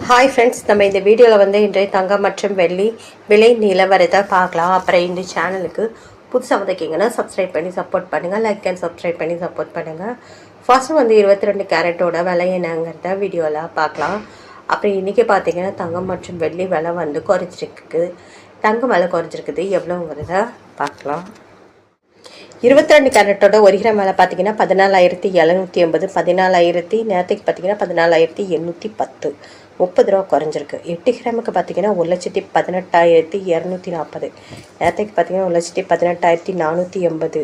Hi friends, நம்ம இந்த வீடியோவில் இன்றைய தங்கம் மற்றும் வெள்ளி விலை நிலவரத்தை பார்க்கலாம். அப்புறம் இந்த சேனலுக்கு புதுசாக வந்திருக்கீங்கன்னா சப்ஸ்கிரைப் பண்ணி சப்போர்ட் பண்ணுங்கள், லைக் அண்ட் சப்ஸ்கிரைப் பண்ணி சப்போர்ட் பண்ணுங்கள். ஃபர்ஸ்ட்டு 22 கேரட்டோட விலை என்னங்கிறத வீடியோவில் பார்க்கலாம். அப்புறம் இன்றைக்கி பார்த்தீங்கன்னா தங்கம் மற்றும் வெள்ளி விலை குறைஞ்சிருக்கு. தங்கம் விலை குறைஞ்சிருக்குது, எவ்வளோங்கிறத பார்க்கலாம். 22 கேரட்டோட 1 கிராம் விலை பார்த்தீங்கன்னா 14,780, 14,000 நேரத்துக்கு பார்த்தீங்கன்னா 14,810, 30 ரூபா குறைஞ்சிருக்கு. 8 கிராமுக்கு பார்த்தீங்கன்னா 1,18,240, நேரத்துக்கு பார்த்தீங்கன்னா 1,18,480,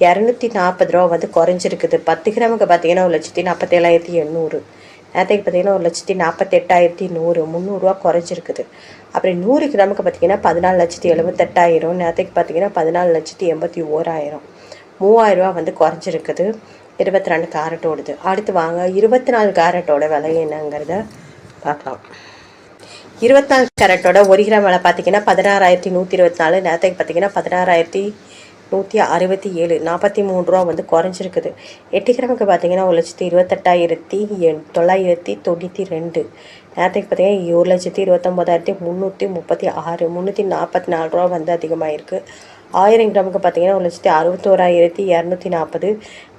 240 ரூபா குறைஞ்சிருக்குது. 10 கிராமுக்கு பார்த்தீங்கன்னா 1,47,800, நேரத்துக்கு பார்த்தீங்கன்னா 1,48,100, 300 ரூபா குறைஞ்சிருக்குது. அப்புறம் 100 கிராமுக்கு பார்த்தீங்கன்னா 14,78,000, நேரத்துக்கு பார்த்தீங்கன்னா 14,81,000, 3000 ரூபா குறைஞ்சிருக்குது. 22 கேரட்டோடுது. அடுத்து வாங்க 24 கேரட்டோட விலை என்னங்கிறத பார்க்கலாம். 24 கேரட்டோட 1 கிராம் விலை பார்த்தீங்கன்னா 16,124, நேரத்துக்கு பார்த்தீங்கன்னா 16,167, 43 ரூபா குறைஞ்சிருக்குது. 8 கிராமுக்கு பார்த்தீங்கன்னா 1,28,992, நேரத்துக்கு பார்த்தீங்கன்னா 1,29,336, 344 ரூபா அதிகமாகிருக்கு. 1000 கிராமுக்கு பார்த்தீங்கன்னா 1,61,240,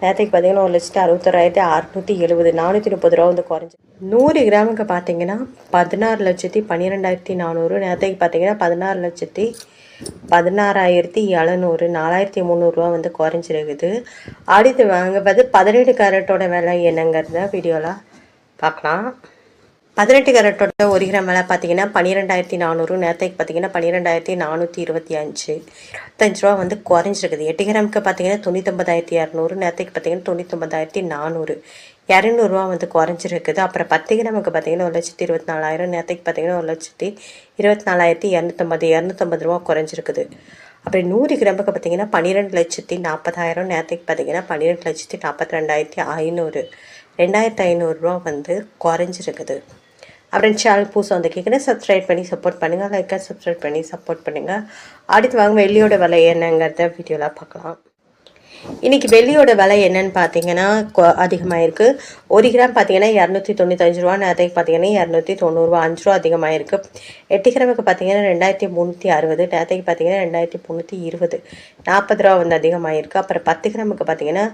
நேரத்துக்கு பார்த்தீங்கன்னா 1,61,670, 430 ரூபா குறைஞ்சி. 100 கிராமுக்கு பார்த்தீங்கன்னா 16,12,400, நேரத்துக்கு பார்த்தீங்கன்னா 16,16,700, 4,300 ரூபா குறைஞ்சிருக்குது. அடுத்து வாங்க 18 கேரட்டோட விலை என்னங்கிறத வீடியோவில் பார்க்கலாம். 18 கேரட்டோட 1 கிராம் விலை பார்த்தீங்கன்னா 12,400, நேரத்துக்கு பார்த்தீங்கன்னா 12,425, 25 ரூபா குறைஞ்சிருக்குது. 8 கிராமுக்கு பார்த்தீங்கன்னா 99,200, நேரத்துக்கு பார்த்தீங்கன்னா 99,400, 200 ரூபா குறைஞ்சிருக்குது. அப்புறம் 10 கிராமுக்கு பார்த்தீங்கன்னா 1,24,000, நேரத்துக்கு பார்த்தீங்கன்னா 1,24,250, 250 ரூபா குறைஞ்சிருக்குது. அப்புறம் 100 கிராமுக்கு பார்த்தீங்கன்னா 12,40,000, நேரத்துக்கு பார்த்தீங்கன்னா 12,42,500, 2,500 ரூபா குறைஞ்சிருக்குது. அப்புறம் சேனல் புதுசாக கேட்குறேன், சப்ஸ்கிரைப் பண்ணி சப்போர்ட் பண்ணுங்கள், லைக் சப்ஸ்கிரைப் பண்ணி சப்போர்ட் பண்ணுங்கள். அடுத்து வாங்க வெள்ளியோட விலை என்னங்கிறத வீடியோவில் பார்க்கலாம். இன்றைக்கி வெள்ளியோட விலை என்னன்னு பார்த்தீங்கன்னா அதிகமாகிருக்கு. 1 கிராம் பார்த்தீங்கன்னா 295 ரூபா, நேரத்துக்கு பார்த்தீங்கன்னா 290 ரூபா, 5 ரூபா அதிகமாகிருக்கு. 8 கிராமுக்கு பார்த்தீங்கன்னா 2,360, நேரத்துக்கு பார்த்தீங்கன்னா 2,320, 40 ரூபா அதிகமாகிருக்கு. அப்புறம் 10 கிராமுக்கு பார்த்தீங்கன்னா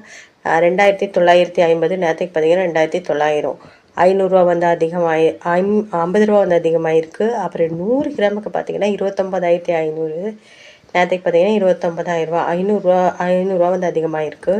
2,950, நேரத்துக்கு பார்த்தீங்கன்னா 2,900, 500 ரூபா அதிகமாகி 50 ரூபா அதிகமாகிருக்கு. அப்புறம் 100 கிராமுக்கு பார்த்தீங்கன்னா 29,500, நேரத்துக்கு பார்த்தீங்கன்னா 29,000 ரூபா, 500 ரூபா அதிகமாகிருக்கு.